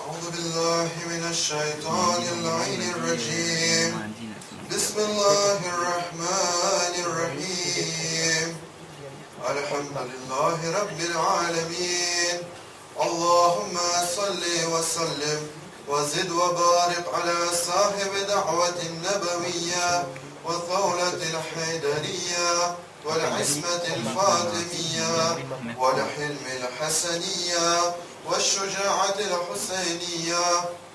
أعوذ بالله من الشيطان اللعين الرجيم. بسم الله الرحمن الرحيم. الحمد لله رب العالمين. اللهم صل وسلم وزد وبارك على صاحب دعوة النبوية والثولة الحيدرية والعصمة الفاطمية والحلم الحسنية والشجاعة الحسينية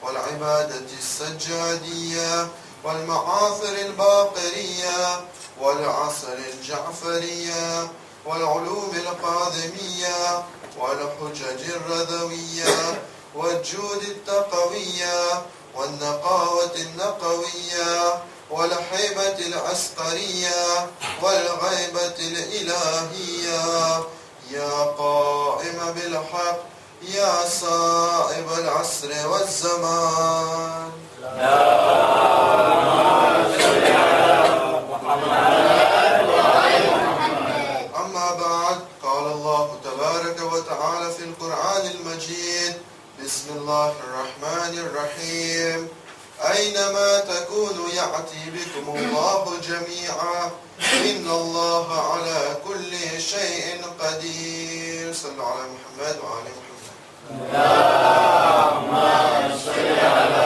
والعبادة السجادية والمعاصر الباقرية والعصر الجعفرية والعلوم القاذمية والحجج الرذوية والجود التقوية والنقاوة النقوية والحيبة العسقرية والغيبة الإلهية. يا قائم بالحق يا صائب العصر والزمان. أما بعد، قال الله تبارك وتعالى في القرآن المجيد: بسم الله الرحمن الرحيم. أينما تكونوا يأتي بكم الله جميعا إن الله على كل شيء قدير. صلوا على محمد وعلى محمد. اللهم صل على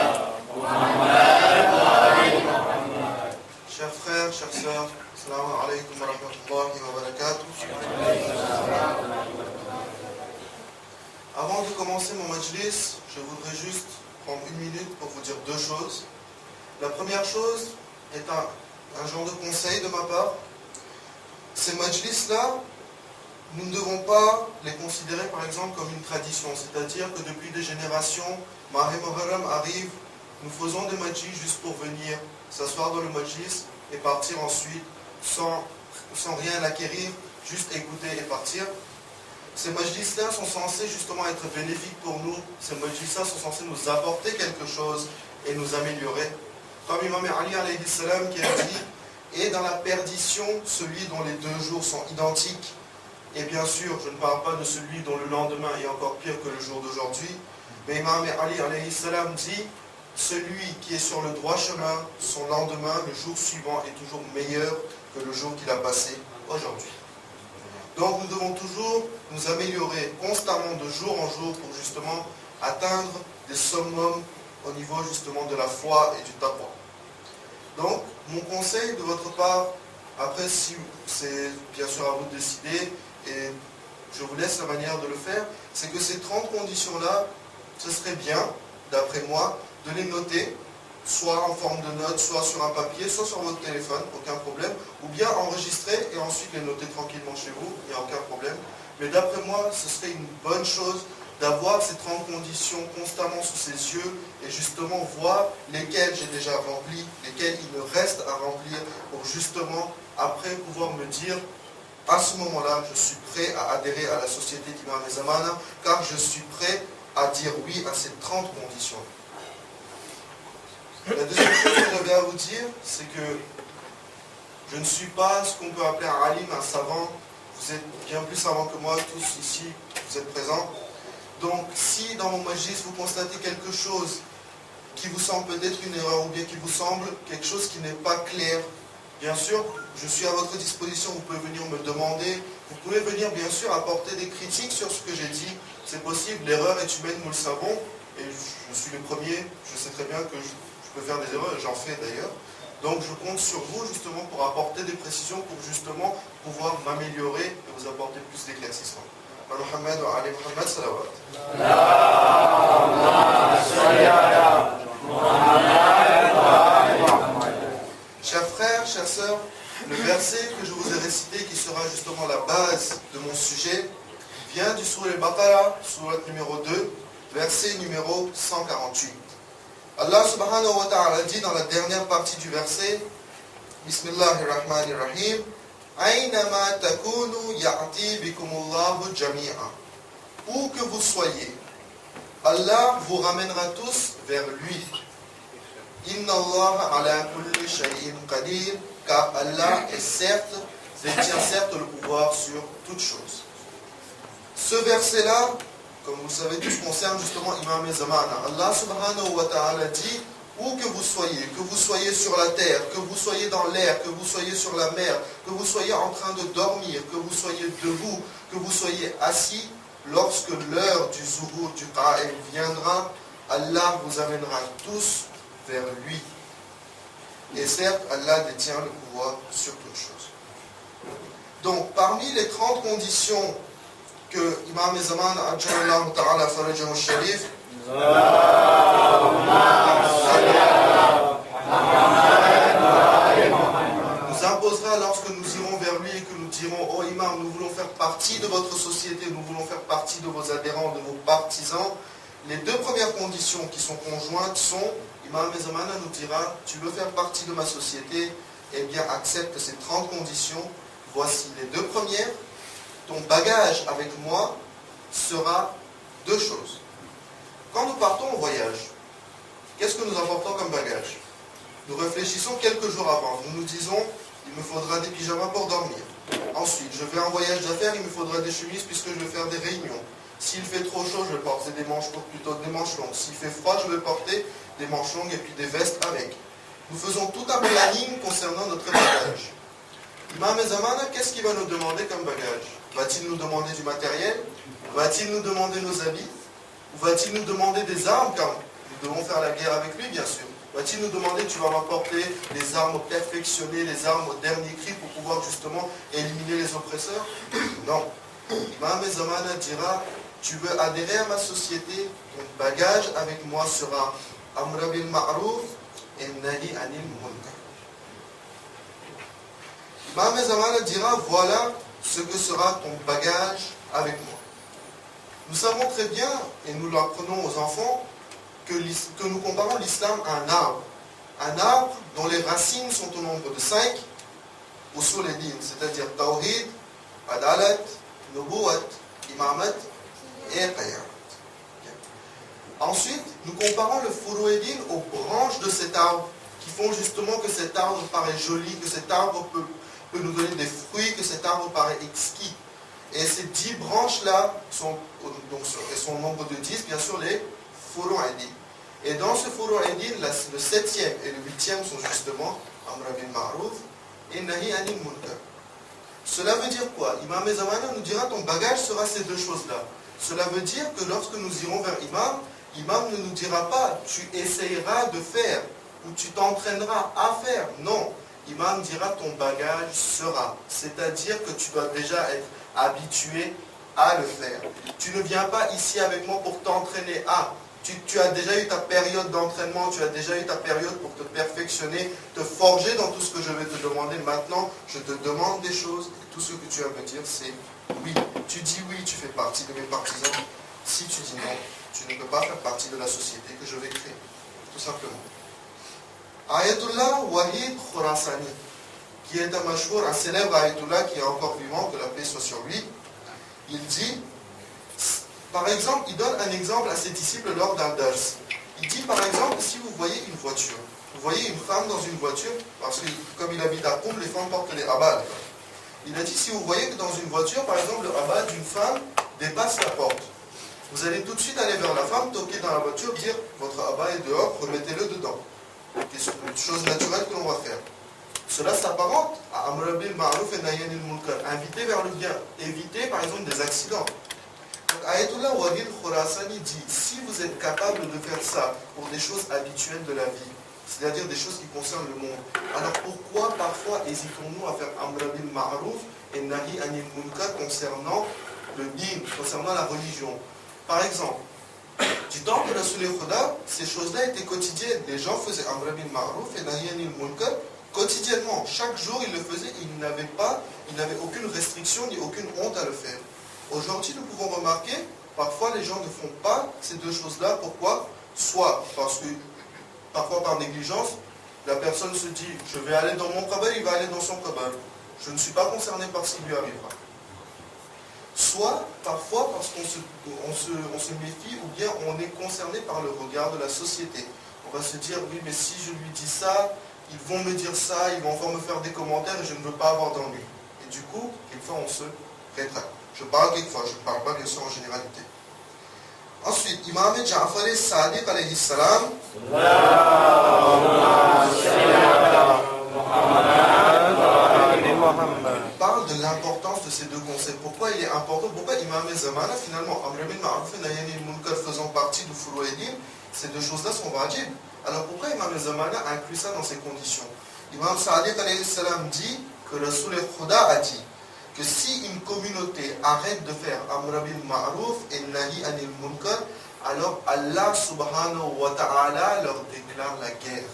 محمد وعلى محمد. Chers frères, chères sœurs, assalamu alaikum wa rahmatullahi wa barakatuh. Avant de commencer mon majlis, je voudrais juste prendre une minute pour vous dire deux choses. La première chose est un genre de conseil de ma part. Ces majlis-là, nous ne devons pas les considérer par exemple comme une tradition, c'est-à-dire que depuis des générations, Mahe Muharram arrive, nous faisons des majlis juste pour venir s'asseoir dans le majlis et partir ensuite sans rien acquérir, juste écouter et partir. Ces majlis-là sont censés justement être bénéfiques pour nous. Ces majlis-là sont censés nous apporter quelque chose et nous améliorer. Comme Imam Ali alayhi salam qui a dit: et dans la perdition, celui dont les 2 jours sont identiques. Et bien sûr, je ne parle pas de celui dont le lendemain est encore pire que le jour d'aujourd'hui. Mais Imam Ali alayhi salam dit: celui qui est sur le droit chemin, son lendemain, le jour suivant, est toujours meilleur que le jour qu'il a passé aujourd'hui. Donc nous devons toujours nous améliorer constamment de jour en jour pour justement atteindre des summums au niveau justement de la foi et du taqwa. Donc mon conseil de votre part, après si c'est bien sûr à vous de décider et je vous laisse la manière de le faire, c'est que ces 30 conditions-là, ce serait bien, d'après moi, de les noter, soit en forme de notes, soit sur un papier, soit sur votre téléphone, aucun problème, ou bien enregistrer et ensuite les noter tranquillement chez vous, il n'y a aucun problème. Mais d'après moi, ce serait une bonne chose d'avoir ces 30 conditions constamment sous ses yeux et justement voir lesquelles j'ai déjà remplies, lesquelles il me reste à remplir pour justement après pouvoir me dire: à ce moment-là, je suis prêt à adhérer à la société d'Imam Zamana car je suis prêt à dire oui à ces 30 conditions. La deuxième chose que j'avais à vous dire, c'est que je ne suis pas ce qu'on peut appeler un alim, un savant. Vous êtes bien plus savants que moi, tous ici, vous êtes présents. Donc, si dans mon majlis, vous constatez quelque chose qui vous semble peut-être une erreur ou bien qui vous semble quelque chose qui n'est pas clair, bien sûr, je suis à votre disposition, vous pouvez venir me demander, vous pouvez venir bien sûr apporter des critiques sur ce que j'ai dit. C'est possible, l'erreur est humaine, nous le savons, et je suis le premier, je sais très bien que je peux faire des erreurs, et j'en fais d'ailleurs. Donc je compte sur vous justement pour apporter des précisions, pour justement pouvoir m'améliorer et vous apporter plus d'éclaircissement. Muhammad wa Ali Muhammad salawat. Chers frères, chères sœurs, le verset que je vous ai récité, qui sera justement la base de mon sujet, vient du Sourate Al-Baqarah, Sourate numéro 2, verset numéro 148. Allah subhanahu wa ta'ala dit dans la dernière partie du verset: Bismillahirrahmanirrahim, Aynama takunu ya'ti bikumullahu jami'a. Où que vous soyez, Allah vous ramènera tous vers lui. Inna Allah ala kulli shay'in qadir, car Allah détient certes le pouvoir sur toutes choses. Ce verset-là, comme vous le savez tous, concerne justement Imam Zamana. Allah subhanahu wa ta'ala dit, où que vous soyez sur la terre, que vous soyez dans l'air, que vous soyez sur la mer, que vous soyez en train de dormir, que vous soyez debout, que vous soyez assis, lorsque l'heure du zuhur, du qa'im viendra, Allah vous amènera tous vers lui. Et certes, Allah détient le pouvoir sur toutes choses. Donc, parmi les 30 conditions que Imam Zaman Ajjallahu Ta'ala Farajahu Sharif nous imposera lorsque nous irons vers lui et que nous dirons: oh Imam, nous voulons faire partie de votre société, nous voulons faire partie de vos adhérents, de vos partisans. Les deux premières conditions qui sont conjointes sont: Imam Zamana nous dira: tu veux faire partie de ma société, eh bien accepte ces 30 conditions. Voici les deux premières. Ton bagage avec moi sera deux choses. Quand nous partons au voyage, qu'est-ce que nous apportons comme bagage? Nous réfléchissons quelques jours avant. Nous nous disons: il me faudra des pyjamas pour dormir. Ensuite, je vais en voyage d'affaires, il me faudra des chemises puisque je vais faire des réunions. S'il fait trop chaud, je vais porter des manches courtes plutôt que des manches longues. S'il fait froid, je vais porter des manches longues et puis des vestes avec. Nous faisons tout un planning concernant notre bagage. Imam Zamana, qu'est-ce qu'il va nous demander comme bagage? Va-t-il nous demander du matériel? Va-t-il nous demander nos habits? Ou va-t-il nous demander des armes, car nous devons faire la guerre avec lui, bien sûr? Va-t-il nous demander: tu vas m'apporter des armes perfectionnées, les armes au dernier cri pour pouvoir justement éliminer les oppresseurs? Non. Imam Zamana dira: tu veux adhérer à ma société, ton bagage avec moi sera Amr bil Ma'ruf et Nahi anil Munkar. Imam Zamana dira: voilà ce que sera ton bagage avec moi. Nous savons très bien, et nous l'apprenons aux enfants, que nous comparons l'islam à un arbre. Un arbre dont les racines sont au nombre de 5, usul ad-din, c'est-à-dire tawhid, adalat, nubuwat, imamat et qiyam. Ensuite, nous comparons le furu'id-din aux branches de cet arbre, qui font justement que cet arbre paraît joli, que cet arbre peut nous donner des fruits, que cet arbre paraît exquis. Et ces 10 branches-là sont au nombre de 10, bien sûr, les furu'id-din. Et dans ce furu'id-din, le 7e et le 8e sont justement Amr bil Ma'ruf et Nahi anil Munkar. Cela veut dire quoi? Imam Zamana nous dira: ton bagage sera ces deux choses-là. Cela veut dire que lorsque nous irons vers Imam ne nous dira pas: tu essayeras de faire ou tu t'entraîneras à faire. Non. Imam dira: ton bagage sera. C'est-à-dire que tu dois déjà être habitué à le faire. Tu ne viens pas ici avec moi pour t'entraîner à. Tu as déjà eu ta période d'entraînement, tu as déjà eu ta période pour te perfectionner, te forger dans tout ce que je vais te demander. Maintenant, je te demande des choses et tout ce que tu vas me dire, c'est oui. Tu dis oui, tu fais partie de mes partisans. Si tu dis non, tu ne peux pas faire partie de la société que je vais créer. Tout simplement. Ayatollah Wahid Khorasani, qui est un célèbre Ayatollah qui est encore vivant, que la paix soit sur lui, il dit, par exemple, il donne un exemple à ses disciples lors d'un dars. Il dit par exemple, si vous voyez une voiture, vous voyez une femme dans une voiture, parce que comme il habite à Koum, les femmes portent les abad. Il a dit, si vous voyez que dans une voiture, par exemple, le abad d'une femme dépasse la porte, vous allez tout de suite aller vers la femme, toquer dans la voiture, dire: votre abad est dehors, remettez-le dedans. C'est une chose naturelle que l'on va faire. Cela s'apparente à Amr bil Ma'ruf et Nahy anil Munkar, inviter vers le bien, éviter par exemple des accidents. Donc Ayatollah Wahid Khorasani dit: si vous êtes capable de faire ça pour des choses habituelles de la vie, c'est-à-dire des choses qui concernent le monde, alors pourquoi parfois hésitons-nous à faire Amr bil Ma'ruf et Nahy anil Munkar concernant le din, concernant la religion? Par exemple, du temps de Rasul Khuda, ces choses-là étaient quotidiennes. Les gens faisaient Amr bil Ma'ruf et Nahy anil Munkar quotidiennement. Chaque jour, ils le faisaient. Ils n'avaient aucune restriction ni aucune honte à le faire. Aujourd'hui, nous pouvons remarquer, parfois les gens ne font pas ces deux choses-là. Pourquoi? Soit parce que, parfois par négligence, la personne se dit: je vais aller dans mon qabr, il va aller dans son qabr. Je ne suis pas concerné par ce qui lui arrivera. Soit, parfois, parce qu'on se méfie ou bien on est concerné par le regard de la société. On va se dire: oui, mais si je lui dis ça, ils vont me dire ça, ils vont encore me faire des commentaires et je ne veux pas avoir d'ennui. Et du coup, quelquefois, on se rétracte. Je parle quelquefois, je ne parle pas bien sûr en généralité. Ensuite, Imam Ja'far as-Sadiq alayhi salam parle de l'importance de ces deux concepts. Pourquoi il est important? Pourquoi Imam Zamana, finalement, Amr bil Ma'ruf et Nahy anil Munkar faisant partie du Furu'idin, ces deux choses-là sont wajib. Alors pourquoi Imam Zamana a inclus ça dans ces conditions? Imam Sadiq alayhi salam dit que le Rasul Khuda a dit que si une communauté arrête de faire Amr bil Ma'ruf et Nahy anil Munkar, alors Allah subhanahu wa ta'ala leur déclare la guerre.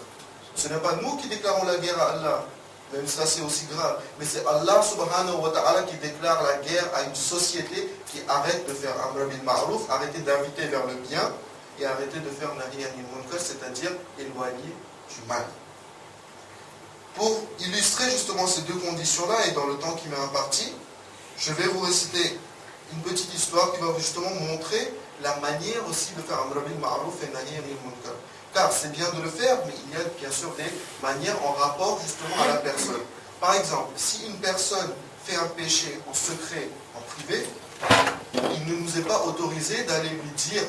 Ce n'est pas nous qui déclarons la guerre à Allah, même ça c'est aussi grave, mais c'est Allah subhanahu wa ta'ala qui déclare la guerre à une société qui arrête de faire Amr bil Ma'ruf, arrêter d'inviter vers le bien et arrêter de faire Nahy anil Munkar, c'est-à-dire éloigner du mal. Pour illustrer justement ces deux conditions-là et dans le temps qui m'est imparti, je vais vous réciter une petite histoire qui va justement montrer la manière aussi de faire Amr bil Ma'ruf et Nahy anil Munkar. Car c'est bien de le faire, mais il y a bien sûr des manières en rapport justement à la personne. Par exemple, si une personne fait un péché en secret, en privé, il ne nous est pas autorisé d'aller lui dire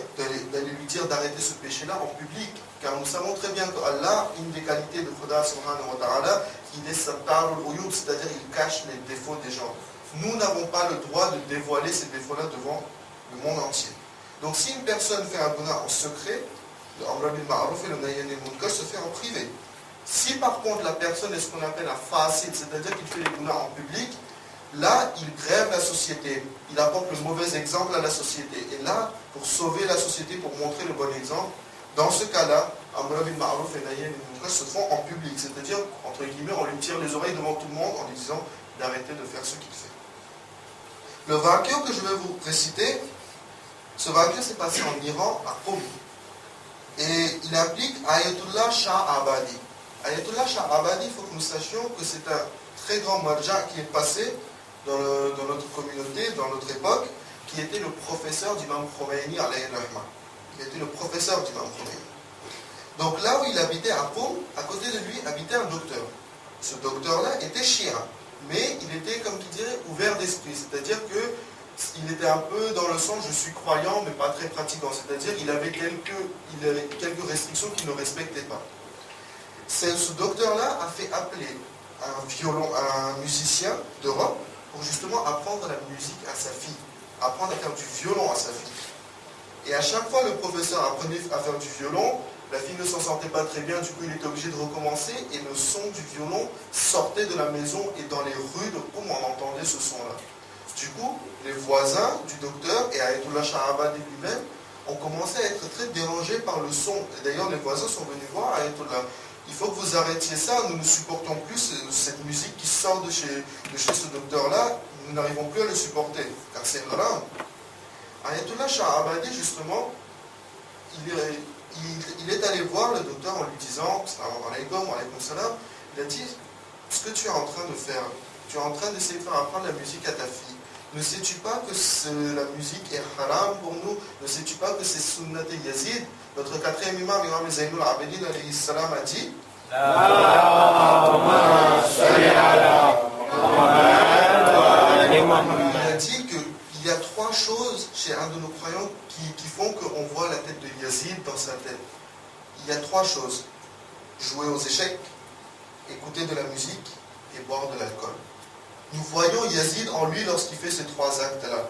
d'arrêter ce péché-là en public. Car nous savons très bien qu'Allah, une des qualités de Khuda subhanahu wa ta'ala, il est sattarul uyub, c'est-à-dire il cache les défauts des gens. Nous n'avons pas le droit de dévoiler ces défauts-là devant le monde entier. Donc si une personne fait un guna en secret, le Amr bil Ma'ruf et le Nahy anil Munkar se fait en privé. Si par contre la personne est ce qu'on appelle un fasid, c'est-à-dire qu'il fait les gunas en public, là il grève la société, il apporte le mauvais exemple à la société. Et là, pour sauver la société, pour montrer le bon exemple, dans ce cas-là, Amr bil Ma'ruf et Nahy anil Munkar se font en public, c'est-à-dire, entre guillemets, on lui tire les oreilles devant tout le monde en lui disant d'arrêter de faire ce qu'il fait. Le vainqueur que je vais vous réciter, ce vainqueur s'est passé en Iran, à Qom. Et il implique Ayatollah Shah Abadi. Ayatollah Shah Abadi, il faut que nous sachions que c'est un très grand marja qui est passé dans notre communauté, dans notre époque, qui était le professeur d'Imam Khomeini alayhi rahma. Il était le professeur d'Imam Khomeini. Donc là où il habitait à Qom, à côté de lui habitait un docteur. Ce docteur-là était chia, mais il était, comme qui dirait, ouvert d'esprit. C'est-à-dire qu'il était un peu dans le sens, je suis croyant, mais pas très pratiquant. C'est-à-dire qu'il avait quelques restrictions qu'il ne respectait pas. Ce docteur-là a fait appeler un musicien d'Europe pour justement apprendre la musique à sa fille, apprendre à faire du violon à sa fille. Et à chaque fois, le professeur apprenait à faire du violon, la fille ne s'en sortait pas très bien, du coup il était obligé de recommencer, et le son du violon sortait de la maison, et dans les rues de Qom, on entendait ce son-là. Du coup, les voisins du docteur et Ayatollah Shah Abadi lui-même ont commencé à être très dérangés par le son. Et d'ailleurs, les voisins sont venus voir Ayatollah. Il faut que vous arrêtiez ça, nous ne supportons plus cette musique qui sort de chez ce docteur-là, nous n'arrivons plus à le supporter, car c'est haram. Ayatollah Shah Abadi, justement, il est allé voir le docteur en lui disant, il a dit, ce que tu es en train de faire, tu es en train d'essayer de faire apprendre la musique à ta fille. Ne sais-tu pas que la musique est haram pour nous? Ne sais-tu pas que c'est sunnat Yazid? Notre quatrième imam, Imam Zainul Abidin alayhi salam, a dit il a dit qu'il y a trois choses chez un de nos croyants qui font qu'on voit la tête de Yazid dans sa tête. Il y a trois choses: jouer aux échecs, écouter de la musique et boire de l'alcool. Nous voyons Yazid en lui lorsqu'il fait ces trois actes-là.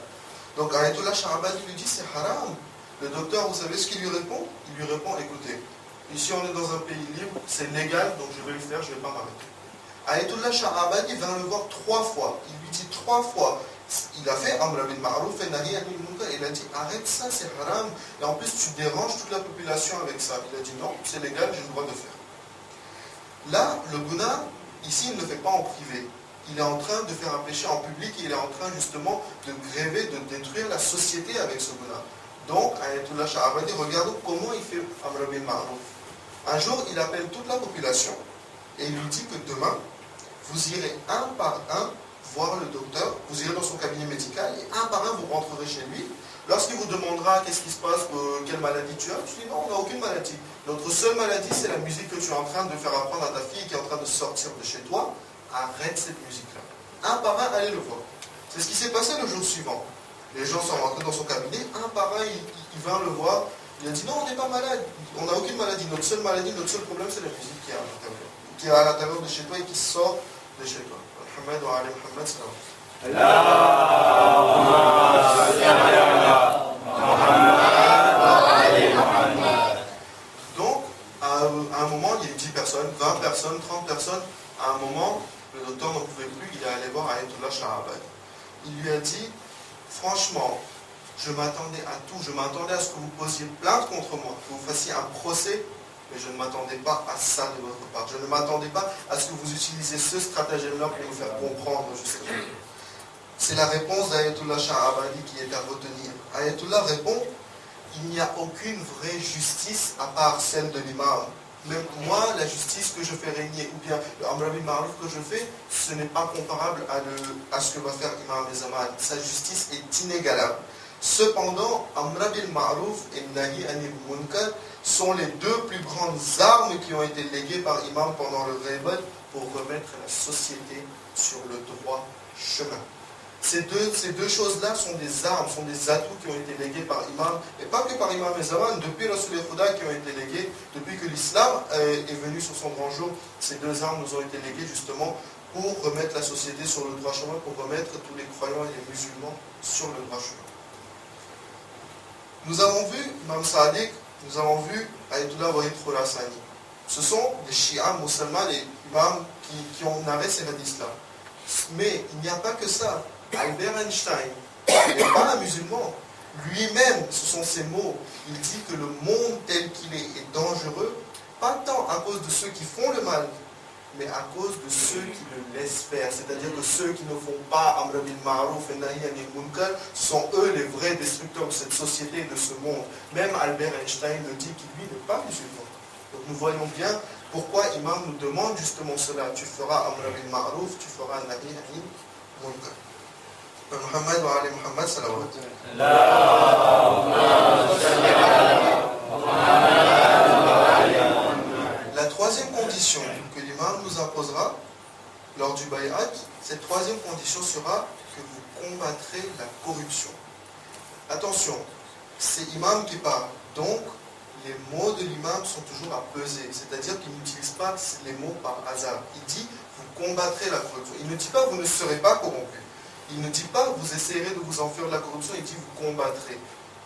Donc Ayatollah Shah Abadi lui dit c'est haram. Le docteur, vous savez ce qu'il lui répond? Il lui répond, écoutez, ici on est dans un pays libre, c'est légal, donc je vais le faire, je ne vais pas m'arrêter. Ayatollah Shah Abadi vint le voir trois fois. Il lui dit trois fois, il a fait Amr bil Ma'ruf et Nahy anil Munkar. Il a dit arrête ça, c'est haram. Et en plus tu déranges toute la population avec ça. Il a dit non, c'est légal, j'ai le droit de faire. Là, le guna, ici il ne le fait pas en privé. Il est en train de faire un péché en public et il est en train justement de gréver, de détruire la société avec ce guna. Donc, Ayatollah Shah Abadi, regardons comment il fait Amr bil Ma'ruf. Un jour, il appelle toute la population et il lui dit que demain, vous irez un par un voir le docteur, vous irez dans son cabinet médical et un par un, vous rentrerez chez lui. Lorsqu'il vous demandera qu'est-ce qui se passe, quelle maladie tu as, tu dis non, on n'a aucune maladie. Notre seule maladie, c'est la musique que tu es en train de faire apprendre à ta fille qui est en train de sortir de chez toi. Arrête cette musique-là. Un par un, allez le voir. C'est ce qui s'est passé le jour suivant. Les gens sont rentrés dans son cabinet, un par un, il vint le voir, il a dit non, on n'est pas malade, on n'a aucune maladie, notre seule problème c'est la musique qui est à l'intérieur de chez toi et qui sort de chez toi. Muhammad wa ali Muhammad salam. Donc, à un moment, il y a eu 10 personnes, 20 personnes, 30 personnes. À un moment, le docteur n'en pouvait plus, il est allé voir Ayatollah Shah Abadi. Il lui a dit, franchement, je m'attendais à tout, je m'attendais à ce que vous posiez plainte contre moi, que vous fassiez un procès, mais je ne m'attendais pas à ça de votre part. Je ne m'attendais pas à ce que vous utilisiez ce stratagème-là pour nous faire comprendre justement. C'est la réponse d'Ayatollah Shah Abadi qui est à retenir. Ayatollah répond, il n'y a aucune vraie justice à part celle de l'imam. Même moi, la justice que je fais régner, ou bien le Amr bil Ma'ruf que je fais, ce n'est pas comparable à ce que va faire Imam Zaman. Sa justice est inégalable. Cependant, Amr bil Ma'ruf et Nahi Anil Munkar sont les deux plus grandes armes qui ont été léguées par Imam pendant le Ghaibat pour remettre la société sur le droit chemin. Ces deux choses-là sont des armes, sont des atouts qui ont été légués par Imam, et pas que par Imam Zaman, depuis Rasul al-Khuda qui ont été légués, depuis que l'islam est venu sur son grand jour, ces deux armes nous ont été léguées justement pour remettre la société sur le droit chemin, pour remettre tous les croyants et les musulmans sur le droit chemin. Nous avons vu Imam Sadiq, nous avons vu Ayatollah Wahid Khorasani. Ce sont des chiites musulmans, les imams qui ont narré ces hadiths-là. Mais il n'y a pas que ça. Albert Einstein n'est pas un musulman. Lui-même, ce sont ses mots. Il dit que le monde tel qu'il est dangereux, pas tant à cause de ceux qui font le mal, mais à cause de ceux qui le laissent faire. C'est-à-dire que ceux qui ne font pas Amr bil Ma'ruf et Nahi Anil Munkar sont eux les vrais destructeurs de cette société et de ce monde. Même Albert Einstein le dit qu'il lui n'est pas musulman. Donc nous voyons bien pourquoi Imam nous demande justement cela. Tu feras Amr bil Ma'ruf, tu feras Nahi Anil Munkar. Muhammad wa ali Muhammad salawat. La troisième condition que l'imam nous imposera lors du bay'at, cette troisième condition sera que vous combattrez la corruption. Attention, c'est imam qui parle, donc les mots de l'imam sont toujours à peser, c'est-à-dire qu'il n'utilise pas les mots par hasard. Il dit vous combattrez la corruption. Il ne dit pas vous ne serez pas corrompu. Il ne dit pas vous essayerez de vous enfuir de la corruption, il dit vous combattrez.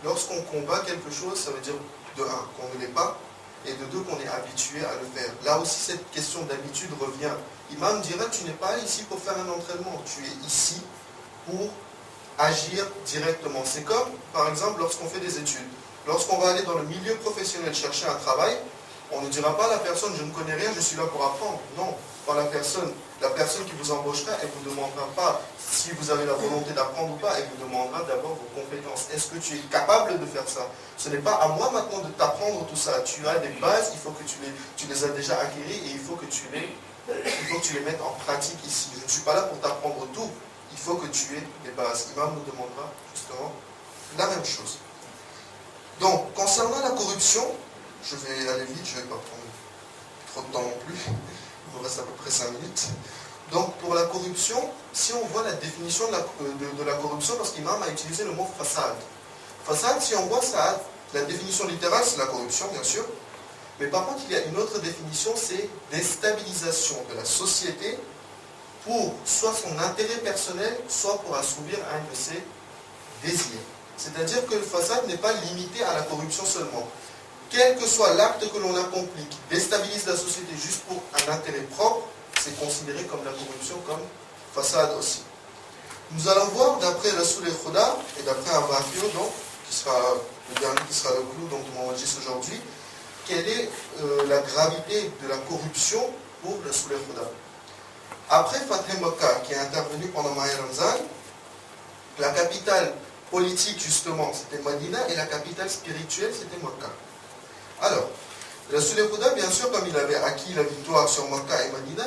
Lorsqu'on combat quelque chose, ça veut dire de un, qu'on ne l'est pas, et de deux, qu'on est habitué à le faire. Là aussi, cette question d'habitude revient. Imam dira, tu n'es pas ici pour faire un entraînement, tu es ici pour agir directement. C'est comme, par exemple, lorsqu'on fait des études. Lorsqu'on va aller dans le milieu professionnel chercher un travail, on ne dira pas à la personne, je ne connais rien, je suis là pour apprendre. Non, quand la personne qui vous embauchera, elle ne vous demandera pas si vous avez la volonté d'apprendre ou pas, elle vous demandera d'abord vos compétences. Est-ce que tu es capable de faire ça? Ce n'est pas à moi maintenant de t'apprendre tout ça. Tu as des bases, il faut que tu les as déjà acquéries et il faut que tu les mettes en pratique ici. Je ne suis pas là pour t'apprendre tout. Il faut que tu aies des bases. L'imam nous demandera justement la même chose. Donc, concernant la corruption, je vais aller vite, je ne vais pas prendre trop de temps non plus. Il nous reste à peu près 5 minutes. Donc, pour la corruption, si on voit la définition de la corruption, parce qu'Imam a utilisé le mot façade. Façade, si on voit ça, la définition littérale, c'est la corruption, bien sûr. Mais par contre, il y a une autre définition, c'est déstabilisation de la société pour soit son intérêt personnel, soit pour assouvir un de ses désirs. C'est-à-dire que le façade n'est pas limité à la corruption seulement. Quel que soit l'acte que l'on accomplit qui déstabilise la société juste pour un intérêt propre, c'est considéré comme la corruption, comme façade aussi. Nous allons voir, d'après Rasul al-Khuda et d'après un Bakio, donc, qui sera le dernier qui sera le clou donc, de mon hadith aujourd'hui, quelle est la gravité de la corruption pour Rasul al-Khuda. Après Fatih Mekka, qui est intervenu pendant Maher Ramzan, la capitale politique, justement, c'était Medina, et la capitale spirituelle, c'était Mekka. Alors, Rasul al-Khuda, bien sûr, comme il avait acquis la victoire sur Mekka et Medina,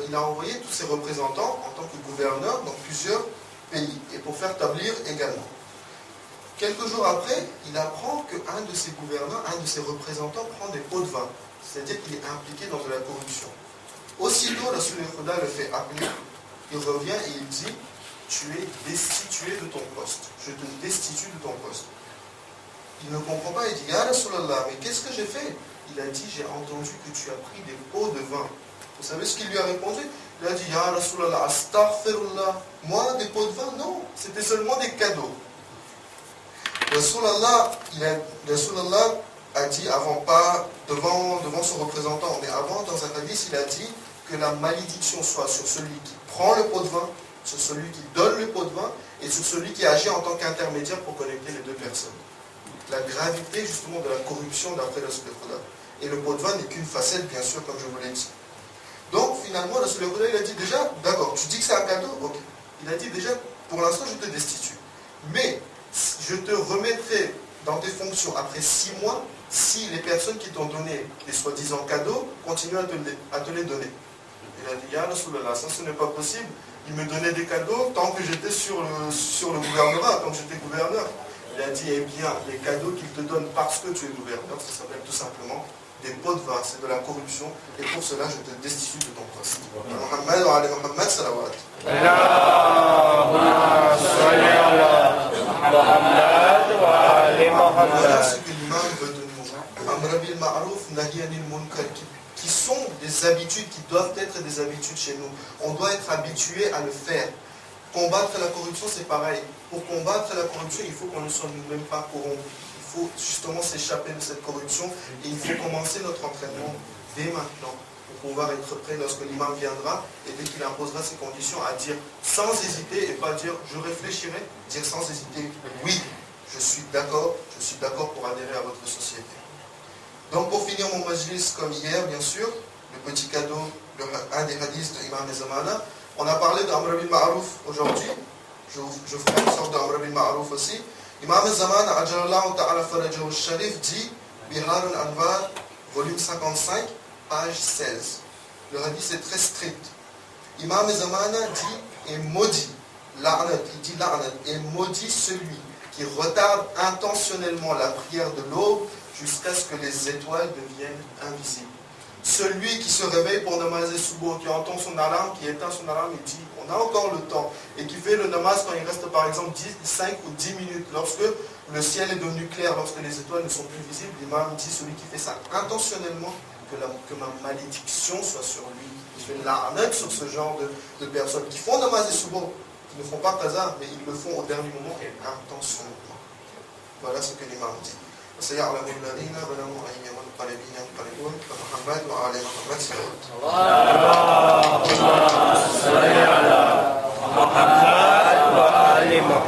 il a envoyé tous ses représentants en tant que gouverneur dans plusieurs pays, et pour faire établir également. Quelques jours après, il apprend qu'un de ses gouverneurs, un de ses représentants prend des pots de vin, c'est-à-dire qu'il est impliqué dans de la corruption. Aussitôt, Rasul al-Khuda le fait appeler, il revient et il dit « Tu es destitué de ton poste, je te destitue de ton poste ». il ne comprend pas, il dit, Ya Rasulallah, mais qu'est-ce que j'ai fait? Il a dit, j'ai entendu que tu as pris des pots de vin. Vous savez ce qu'il lui a répondu? Il a dit, Ya Rasulallah, astaghfirullah. Moi, des pots de vin? Non, c'était seulement des cadeaux. Rasulallah a dit devant son représentant, mais avant, dans un hadith, il a dit que la malédiction soit sur celui qui prend le pot de vin, sur celui qui donne le pot de vin, et sur celui qui agit en tant qu'intermédiaire pour connecter les deux personnes. La gravité, justement, de la corruption d'après le Sulaiman. Et le pot de vin n'est qu'une facette, bien sûr, comme je vous l'ai dit. Donc, finalement, le Sulaiman, il a dit déjà, d'accord, tu dis que c'est un cadeau? Ok. Il a dit déjà, pour l'instant, je te destitue. Mais, je te remettrai dans tes fonctions après 6 mois, si les personnes qui t'ont donné des soi-disant cadeaux continuent à te les donner. Il a dit, Ya Rasulallah, ça ce n'est pas possible. Il me donnait des cadeaux tant que j'étais sur le gouvernement, tant que j'étais gouverneur. Il a dit, eh bien, les cadeaux qu'il te donne parce que tu es gouverneur, ça s'appelle tout simplement des pots de vin, c'est de la corruption, et pour cela, je te destitue de ton poste. Muhammad wa ali Muhammad salawat. Voilà ce que l'imam veut de nous. Amr bil ma'ruf, nahy anil munkar, qui sont des habitudes, qui doivent être des habitudes chez nous. On doit être habitué à le faire. Combattre la corruption, c'est pareil. Pour combattre la corruption, il faut qu'on ne soit nous-mêmes pas corrompus. Il faut justement s'échapper de cette corruption et il faut commencer notre entraînement dès maintenant pour pouvoir être prêt lorsque l'imam viendra et dès qu'il imposera ses conditions à dire sans hésiter et pas dire je réfléchirai, dire sans hésiter oui, je suis d'accord pour adhérer à votre société. Donc pour finir mon majlis comme hier, bien sûr, le petit cadeau, un des hadiths de Imam Zamana, on a parlé d'Amr bil Ma'ruf aujourd'hui, je ferai une sorte d'Amr bil Ma'ruf aussi. Imam Zaman, Ajalallahu Ta'ala Farajahu Sharif dit, Bihar al-Anwar, volume 55, page 16. Le hadith est très strict. Imam Zamana dit et maudit, la'nat, il dit la'nat, et maudit celui qui retarde intentionnellement la prière de l'aube jusqu'à ce que les étoiles deviennent invisibles. Celui qui se réveille pour namazer Subo, qui entend son alarme, qui éteint son alarme et dit on a encore le temps, et qui fait le namaz quand il reste par exemple 5 ou 10 minutes, lorsque le ciel est devenu clair, lorsque les étoiles ne sont plus visibles, l'imam dit celui qui fait ça intentionnellement, que ma malédiction soit sur lui. Je fais l'arnaque sur ce genre de personnes qui font namaz et Subo, qui ne font pas qaza, mais ils le font au dernier moment et intentionnellement. Voilà ce que l'imam dit. سيعلم الذين ظلموا أي منقلب ينقلبون فمحمد وآل محمد اللهم صل على محمد وآل محمد.